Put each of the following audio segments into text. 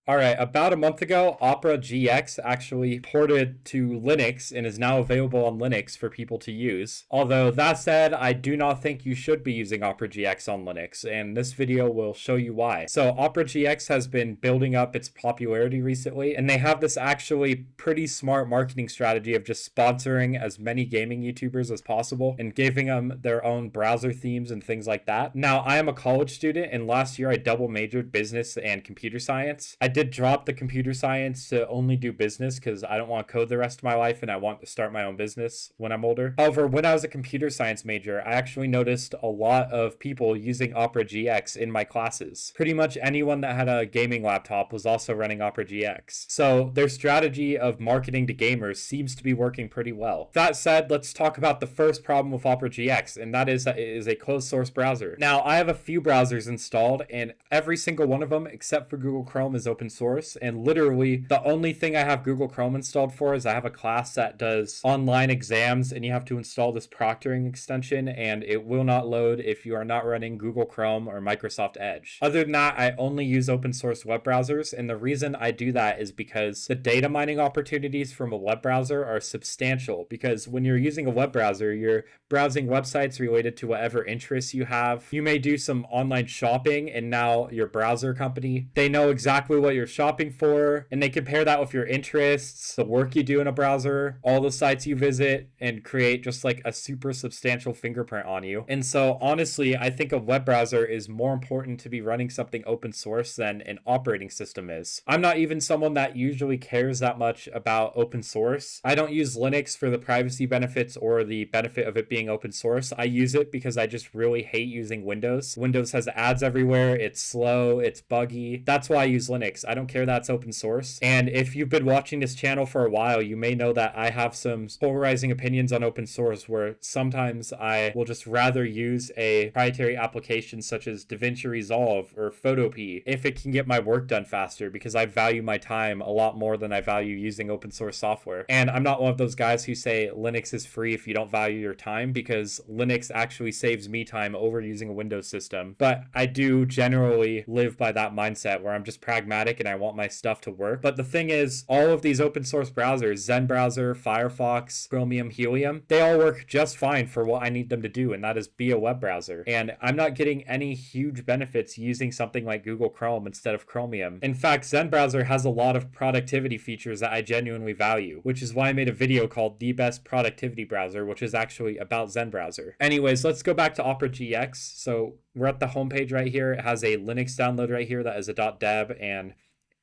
All right, about a month ago, Opera GX actually ported to Linux and is now available on Linux for people to use. Although, that said, I do not think you should be using Opera GX on Linux, and this video will show you why. So, Opera GX has been building up its popularity recently, and they have this actually pretty smart marketing strategy of just sponsoring as many gaming YouTubers as possible and giving them their own browser themes and things like that. Now, I am a college student, and last year I double majored business and computer science. I did drop the computer science to only do business because I don't want to code the rest of my life and I want to start my own business when I'm older. However, when I was a computer science major, I actually noticed a lot of people using Opera GX in my classes. Pretty much anyone that had a gaming laptop was also running Opera GX. So their strategy of marketing to gamers seems to be working pretty well. That said, let's talk about the first problem with Opera GX, and that is it is a closed source browser. Now, I have a few browsers installed, and every single one of them, except for Google Chrome, is open source, and literally the only thing I have Google Chrome installed for is I have a class that does online exams, and you have to install this proctoring extension, and it will not load if you are not running Google Chrome or Microsoft Edge. Other than that, I only use open source web browsers, and the reason I do that is because the data mining opportunities from a web browser are substantial, because when you're using a web browser, you're browsing websites related to whatever interests you have. You may do some online shopping, and now your browser company, they know exactly what you're shopping for, and they compare that with your interests, the work you do in a browser, all the sites you visit, and create just like a super substantial fingerprint on you. And so honestly, I think a web browser is more important to be running something open source than an operating system is. I'm not even someone that usually cares that much about open source. I don't use Linux for the privacy benefits or the benefit of it being open source. I use it because I just really hate using Windows. Windows has ads everywhere, it's slow, it's buggy. That's why I use Linux. I don't care that it's open source. And if you've been watching this channel for a while, you may know that I have some polarizing opinions on open source where sometimes I will just rather use a proprietary application such as DaVinci Resolve or Photopea if it can get my work done faster, because I value my time a lot more than I value using open source software. And I'm not one of those guys who say Linux is free if you don't value your time, because Linux actually saves me time over using a Windows system. But I do generally live by that mindset where I'm just pragmatic and I want my stuff to work. But the thing is, all of these open source browsers, Zen browser, Firefox, Chromium, Helium, they all work just fine for what I need them to do, and that is be a web browser. And I'm not getting any huge benefits using something like Google Chrome instead of Chromium. In fact, Zen browser has a lot of productivity features that I genuinely value, which is why I made a video called The Best Productivity Browser, which is actually about Zen browser. Anyways, let's go back to Opera GX. So we're at the homepage right here. It has a Linux download right here that is a .deb and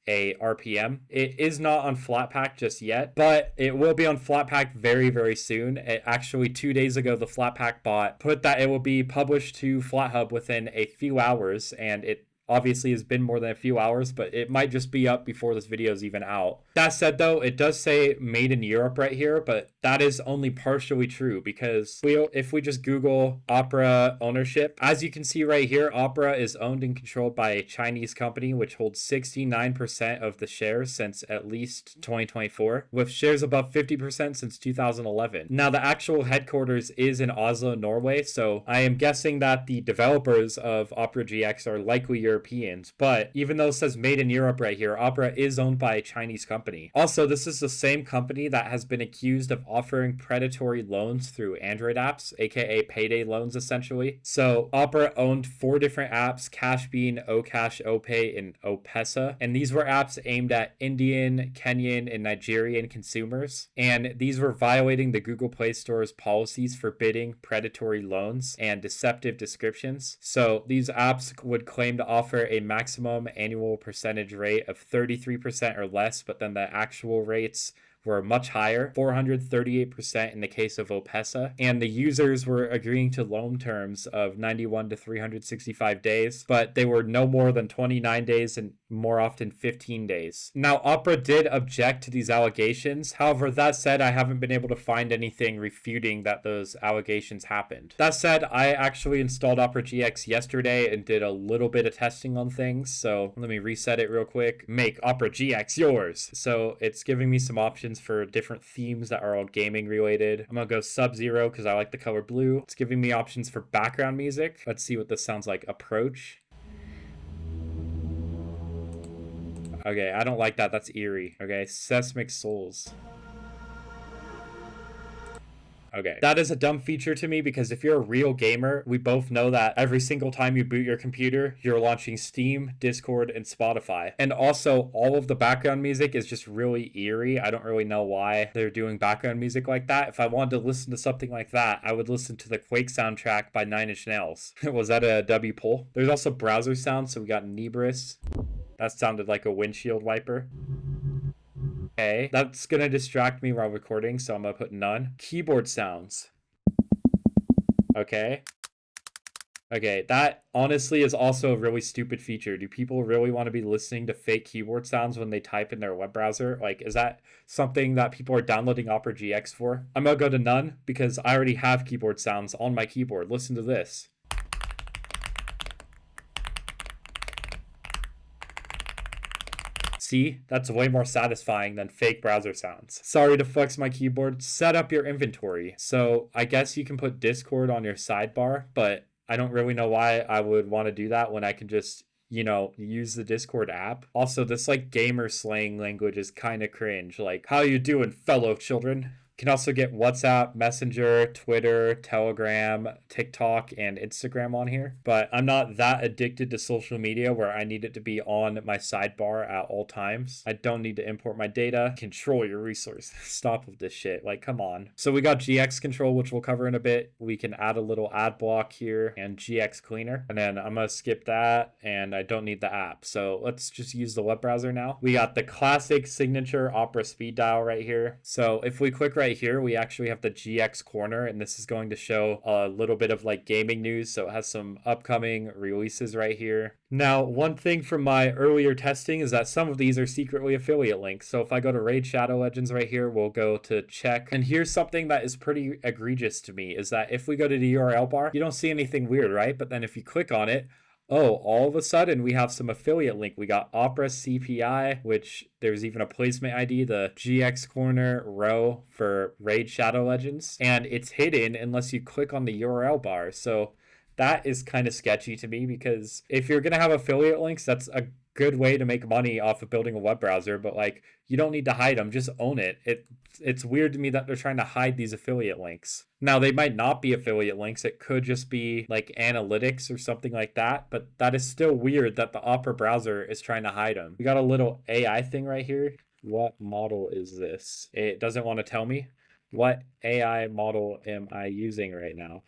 a RPM. It is not on Flatpak just yet, but it will be on Flatpak very, very soon. It actually 2 days ago, the Flatpak bot put that it will be published to FlatHub within a few hours, and it obviously has been more than a few hours, but it might just be up before this video is even out. That said though, it does say made in Europe right here, but that is only partially true, because if we just Google Opera ownership, as you can see right here, Opera is owned and controlled by a Chinese company which holds 69% of the shares since at least 2024, with shares above 50% since 2011. Now the actual headquarters is in Oslo, Norway, so I am guessing that the developers of Opera GX are likely Europeans, but even though it says made in Europe right here, Opera is owned by a Chinese company. Also, this is the same company that has been accused of offering predatory loans through Android apps, aka payday loans essentially. So Opera owned 4 different apps: Cashbean, Okash, OPay, and Opesa, and these were apps aimed at Indian, Kenyan, and Nigerian consumers, and these were violating the Google Play Store's policies forbidding predatory loans and deceptive descriptions. So these apps would claim to offer a maximum annual percentage rate of 33% or less, but then the actual rates were much higher, 438% in the case of Opesa, and the users were agreeing to loan terms of 91 to 365 days, but they were no more than 29 days and more often 15 days. Now, Opera did object to these allegations. However, that said, I haven't been able to find anything refuting that those allegations happened. That said, I actually installed Opera GX yesterday and did a little bit of testing on things, so let me reset it real quick. Make Opera GX yours. So it's giving me some options for different themes that are all gaming related. I'm gonna go Sub-Zero because I like the color blue. It's giving me options for background music. Let's see what this sounds like. Approach. Okay, I don't like that. That's eerie. Okay, Seismic Souls. Okay. That is a dumb feature to me because if you're a real gamer, we both know that every single time you boot your computer, you're launching Steam, Discord, and Spotify. And also, all of the background music is just really eerie. I don't really know why they're doing background music like that. If I wanted to listen to something like that, I would listen to the Quake soundtrack by Nine Inch Nails. Was that a W poll? There's also browser sounds, so we got Nebris. That sounded like a windshield wiper. Okay, that's gonna distract me while recording, so I'm gonna put none. Keyboard sounds. Okay. Okay, that honestly is also a really stupid feature. Do people really want to be listening to fake keyboard sounds when they type in their web browser? Like, is that something that people are downloading Opera GX for? I'm gonna go to none because I already have keyboard sounds on my keyboard. Listen to this. See, that's way more satisfying than fake browser sounds. Sorry to flex my keyboard. Set up your inventory. So I guess you can put Discord on your sidebar, but I don't really know why I would want to do that when I can just, use the Discord app. Also, this like gamer slang language is kind of cringe. Like, how you doing, fellow children? Can also get WhatsApp, Messenger, Twitter, Telegram, TikTok, and Instagram on here. But I'm not that addicted to social media where I need it to be on my sidebar at all times. I don't need to import my data. Control your resources. Stop with this shit. Like, come on. So we got GX control, which we'll cover in a bit. We can add a little ad block here and GX cleaner. And then I'm going to skip that and I don't need the app. So let's just use the web browser now. We got the classic signature Opera speed dial right here. So if we click right here, we actually have the GX corner, and this is going to show a little bit of like gaming news. So it has some upcoming releases right here. Now, one thing from my earlier testing is that some of these are secretly affiliate links. So if I go to Raid Shadow Legends right here, we'll go to check. And here's something that is pretty egregious to me is that if we go to the URL bar, you don't see anything weird, right? But then if you click on it, oh, all of a sudden we have some affiliate link. We got Opera CPI, which there's even a placement ID, the GX Corner row for Raid Shadow Legends. And it's hidden unless you click on the URL bar. So that is kind of sketchy to me because if you're going to have affiliate links, that's a good way to make money off of building a web browser, but like you don't need to hide them, just own it. It's weird to me that they're trying to hide these affiliate links. Now they might not be affiliate links, it could just be like analytics or something like that, but that is still weird that the Opera browser is trying to hide them. We got a little AI thing right here. What model is this? It doesn't want to tell me. What AI model am I using right now?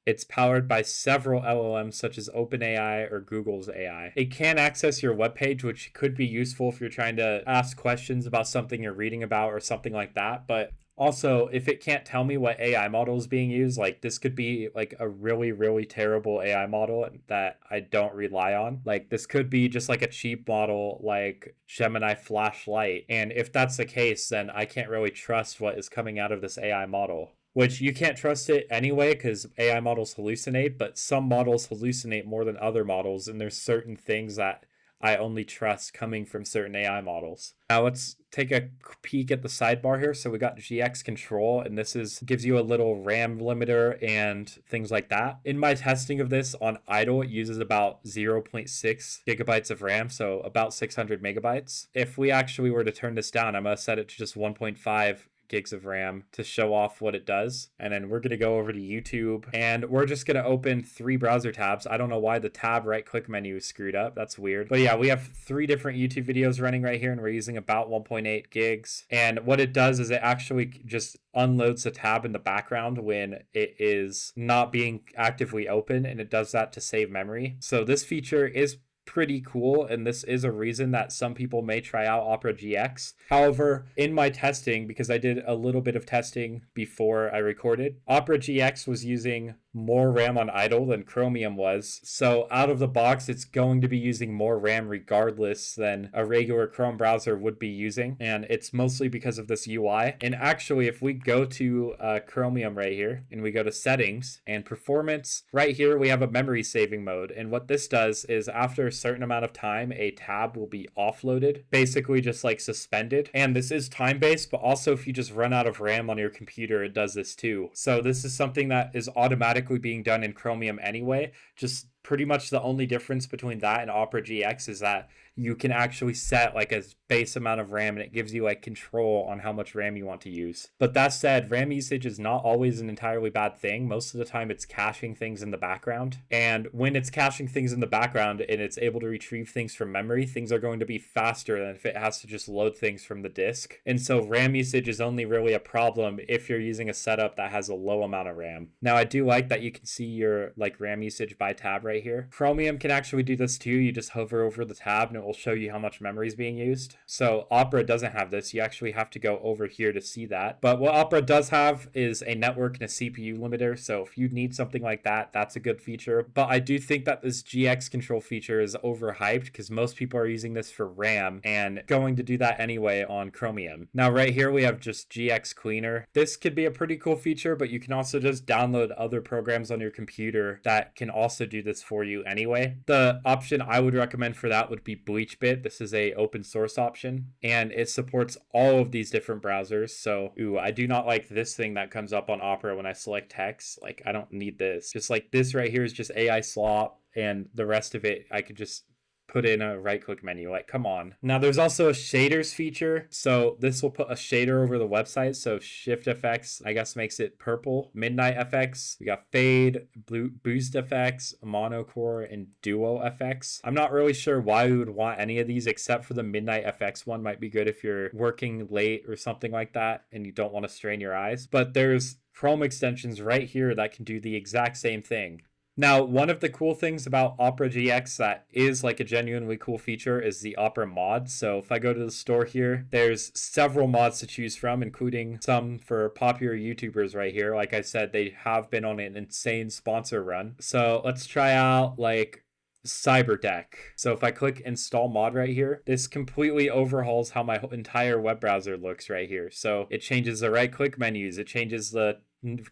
It's powered by several LLMs such as OpenAI or Google's AI. It can access your webpage, which could be useful if you're trying to ask questions about something you're reading about or something like that. But also, if it can't tell me what AI model is being used, like this could be like a really, really terrible AI model that I don't rely on. Like this could be just like a cheap model like Gemini Flashlight. And if that's the case, then I can't really trust what is coming out of this AI model. Which you can't trust it anyway because AI models hallucinate, but some models hallucinate more than other models, and there's certain things that I only trust coming from certain AI models. Now let's take a peek at the sidebar here. So we got GX control, and this gives you a little RAM limiter and things like that. In my testing of this on idle, it uses about 0.6 gigabytes of RAM, so about 600 megabytes. If we actually were to turn this down, I'm going to set it to just 1.5 gigs of RAM to show off what it does. And then we're going to go over to YouTube and we're just going to open 3 browser tabs. I don't know why the tab right click menu is screwed up. That's weird. But yeah, we have 3 different YouTube videos running right here and we're using about 1.8 gigs. And what it does is it actually just unloads the tab in the background when it is not being actively open, and it does that to save memory. So this feature is pretty cool, and this is a reason that some people may try out Opera GX. However, in my testing, because I did a little bit of testing before I recorded, Opera GX was using more RAM on idle than Chromium was. So out of the box, it's going to be using more RAM regardless than a regular Chrome browser would be using. And it's mostly because of this UI. And actually, if we go to Chromium right here and we go to settings and performance, right here, we have a memory saving mode. And what this does is after a certain amount of time, a tab will be offloaded, basically just like suspended. And this is time-based, but also if you just run out of RAM on your computer, it does this too. So this is something that is automatically being done in Chromium anyway. Just pretty much the only difference between that and Opera GX is that you can actually set like a base amount of RAM, and it gives you like control on how much RAM you want to use. But that said, RAM usage is not always an entirely bad thing. Most of the time it's caching things in the background. And when it's caching things in the background and it's able to retrieve things from memory, things are going to be faster than if it has to just load things from the disk. And so RAM usage is only really a problem if you're using a setup that has a low amount of RAM. Now I do like that you can see your like RAM usage by tab right here. Chromium can actually do this too. You just hover over the tab and it will show you how much memory is being used. So Opera doesn't have this. You actually have to go over here to see that. But what Opera does have is a network and a CPU limiter. So if you need something like that, that's a good feature. But I do think that this GX control feature is overhyped because most people are using this for RAM and going to do that anyway on Chromium. Now right here we have just GX Cleaner. This could be a pretty cool feature, but you can also just download other programs on your computer that can also do this for you anyway. The option I would recommend for that would be BleachBit. This is a open source option and it supports all of these different browsers. So I do not like this thing that comes up on Opera when I select text. Like I don't need this. Just like this right here is just AI slop, and the rest of it I could just put in a right click menu. Like, come on. Now there's also a shaders feature. So this will put a shader over the website. So Shift FX, I guess, makes it purple. Midnight FX, we got Fade, Boost FX, Monocore, and Duo FX. I'm not really sure why we would want any of these except for the Midnight FX one. Might be good if you're working late or something like that and you don't want to strain your eyes. But there's Chrome extensions right here that can do the exact same thing. Now, one of the cool things about Opera GX that is like a genuinely cool feature is the Opera mods. So if I go to the store here, there's several mods to choose from, including some for popular YouTubers right here. Like I said, they have been on an insane sponsor run. So let's try out like Cyberdeck. So if I click install mod right here, this completely overhauls how my entire web browser looks right here. So it changes the right click menus, it changes the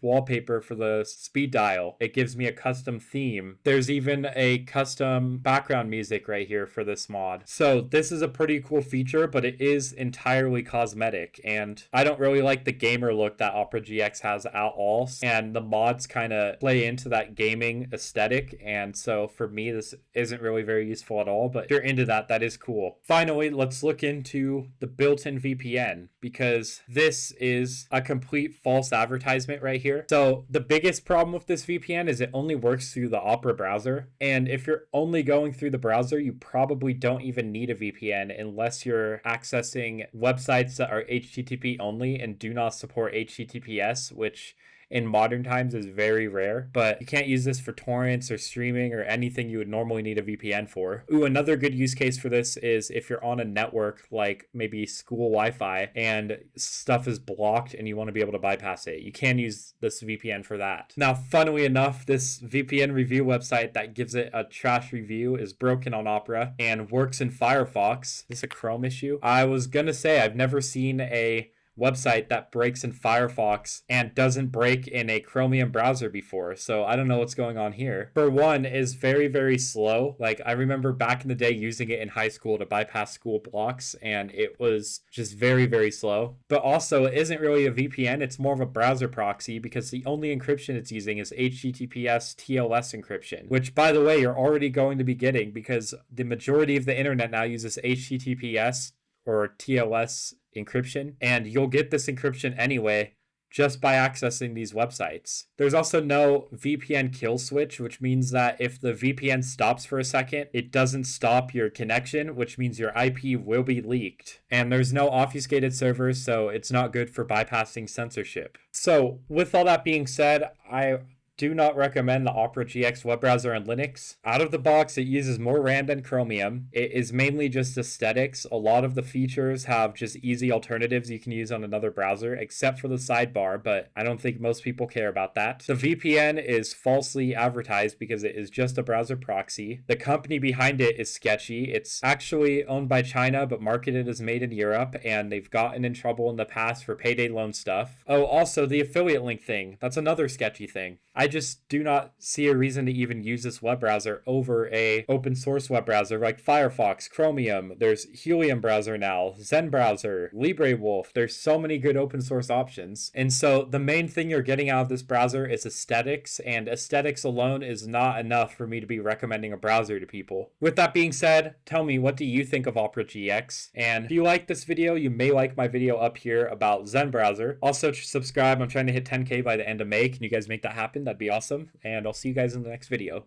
wallpaper for the speed dial, it gives me a custom theme. There's even a custom background music right here for this mod. So this is a pretty cool feature, but it is entirely cosmetic, and I don't really like the gamer look that Opera GX has at all, and the mods kind of play into that gaming aesthetic, and so for me this isn't really very useful at all. But if you're into that, that is cool. Finally, let's look into the built-in VPN, because this is a complete false advertisement right here. So the biggest problem with this VPN is it only works through the Opera browser. And if you're only going through the browser, you probably don't even need a VPN unless you're accessing websites that are HTTP only and do not support HTTPS, which in modern times is very rare. But you can't use this for torrents or streaming or anything you would normally need a VPN for. Another good use case for this is if you're on a network like maybe school Wi-Fi and stuff is blocked and you want to be able to bypass it. You can use this VPN for that. Now, funnily enough, this VPN review website that gives it a trash review is broken on Opera and works in Firefox. Is this a Chrome issue? I was gonna say I've never seen a website that breaks in Firefox and doesn't break in a Chromium browser before. So I don't know what's going on here. For one, is very, very slow. Like I remember back in the day using it in high school to bypass school blocks, and it was just very, very slow. But also it isn't really a VPN. It's more of a browser proxy because the only encryption it's using is HTTPS TLS encryption, which by the way, you're already going to be getting because the majority of the internet now uses HTTPS or TLS encryption, and you'll get this encryption anyway just by accessing these websites. There's also no VPN kill switch, which means that if the VPN stops for a second, it doesn't stop your connection, which means your IP will be leaked. And there's no obfuscated servers, so it's not good for bypassing censorship. So with all that being said, I do not recommend the Opera GX web browser on Linux. Out of the box, it uses more RAM than Chromium. It is mainly just aesthetics. A lot of the features have just easy alternatives you can use on another browser, except for the sidebar, but I don't think most people care about that. The VPN is falsely advertised because it is just a browser proxy. The company behind it is sketchy. It's actually owned by China, but marketed as made in Europe, and they've gotten in trouble in the past for payday loan stuff. Oh, also the affiliate link thing. That's another sketchy thing. I I just do not see a reason to even use this web browser over a open source web browser like Firefox, Chromium. There's Helium browser now, Zen browser, LibreWolf. There's so many good open source options. And so the main thing you're getting out of this browser is aesthetics, and aesthetics alone is not enough for me to be recommending a browser to people. With that being said, tell me, what do you think of Opera GX? And if you like this video, you may like my video up here about Zen browser. Also subscribe. I'm trying to hit 10K by the end of May. Can you guys make that happen? That'd be awesome. And I'll see you guys in the next video.